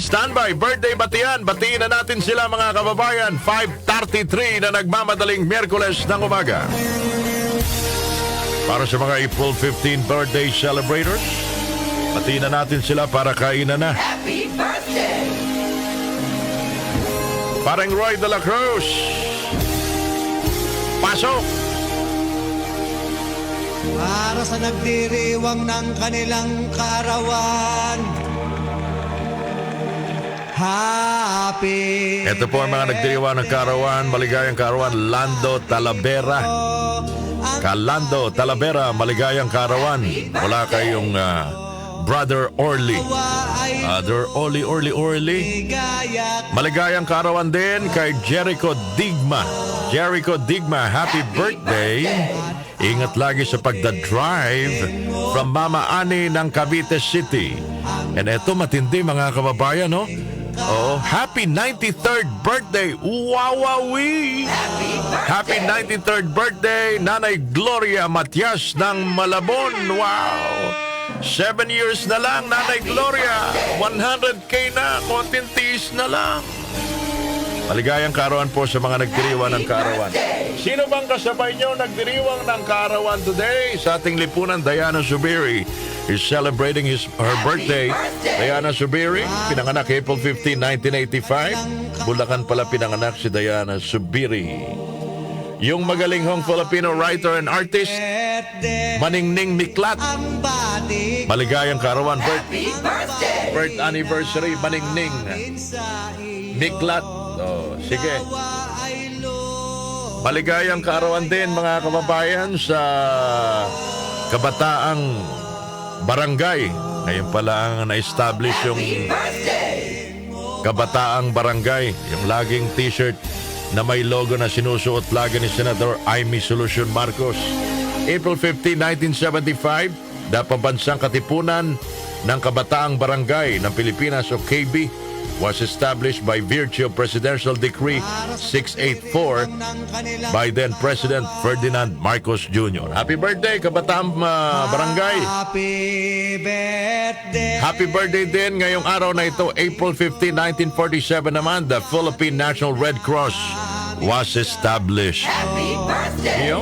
Standby, birthday batian. Batiin na natin sila mga kababayan. 5:33 na nagmamadaling Miyerkules ng umaga. Para sa mga April 15 birthday celebrators, batiin na natin sila para kainan na. Happy birthday! Parang Roy de la Cruz. Pasok! Para sa nagdiriwang ng kanilang kaarawan. Happy Ito po ang mga nagdiriwang ng kaarawan. Maligayang kaarawan, Lando Talavera. Kalando Talavera, maligayang kaarawan. Wala kayong Brother Orly. Brother Orly. Maligayang kaarawan din kay Jericho Digma. Jericho Digma, happy birthday. Ingat lagi sa pagda-drive from Mama Ani ng Cavite City. And eto matindi mga kababayan, no? Oh, happy 93rd birthday. Wawawi! Happy 93rd birthday, Nanay Gloria Matias ng Malabon. Wow! 7 years na lang, Nanay Gloria. 100K na, konting tiis na lang. Maligayang kaarawan po sa mga nagdiriwang ng kaarawan. Sino bang kasabay nyo nagdiriwang ng kaarawan today? Sa ating lipunan, Diana Subiri is celebrating her birthday. Diana Subiri, pinanganak April 15, 1985. Bulacan pala pinanganak si Diana Subiri. Yung magaling hong Filipino writer and artist, Maningning Miklat. Maligayang kaarawan, birth anniversary, Maningning Miklat. Oh, sige. Maligayang kaarawan din mga kababayan sa Kabataang Barangay. Ngayon pala ang na-establish yung Kabataang Barangay. Yung laging t-shirt na may logo na sinusuot lagi ni Senator Amy Solution Marcos. April 15, 1975, Dapabansang Katipunan ng Kabataang Barangay ng Pilipinas o KB was established by virtue of Presidential Decree 684 by then President Ferdinand Marcos Jr. Happy birthday, Kabataang Barangay! Happy birthday! Happy birthday din ngayong araw na ito, April 15, 1947 naman, the Philippine National Red Cross was established. Happy birthday!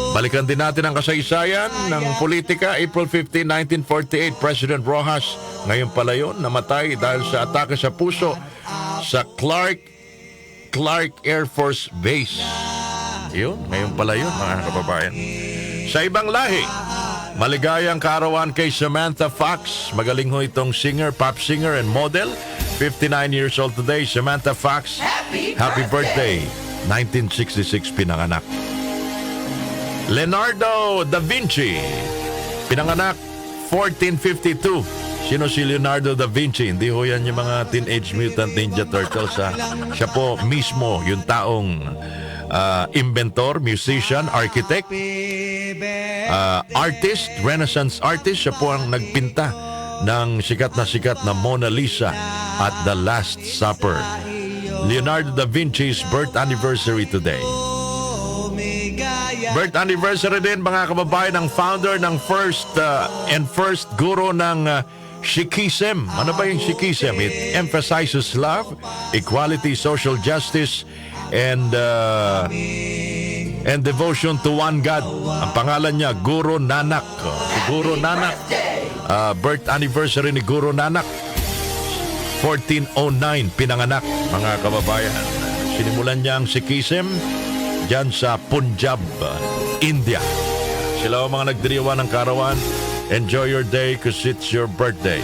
Balikan din natin ang kasaysayan ng politika. April 15, 1948, President Rojas, ngayon pala yun, namatay dahil sa atake sa puso sa Clark Air Force Base. Yun, ngayon pala yun, mga kababayan. Sa ibang lahi, maligayang kaarawan kay Samantha Fox. Magaling ho itong singer, pop singer and model. 59 years old today, Samantha Fox. Happy birthday. 1966 pinanganak. Leonardo da Vinci, pinanganak 1452. Sino si Leonardo da Vinci? Hindi ho yan yung mga Teenage Mutant Ninja Turtles. Siya po mismo yung taong inventor, musician, architect, artist, Renaissance artist. Siya po ang nagpinta ng sikat na Mona Lisa at The Last Supper. Leonardo da Vinci's birth anniversary today. Birth anniversary din mga kababayan ng founder ng first guru ng Sikhism. Ano ba yung Sikhism? It emphasizes love, equality, social justice, and devotion to one God. Ang pangalan niya, Guru Nanak. Si Guru Nanak. Birth anniversary ni Guru Nanak. 1409 pinanganak mga kababayan. Sinimulan niya ang Sikhism dyan sa Punjab, India. Sila ang mga nagdiriwang ng kaarawan. Enjoy your day because it's your birthday.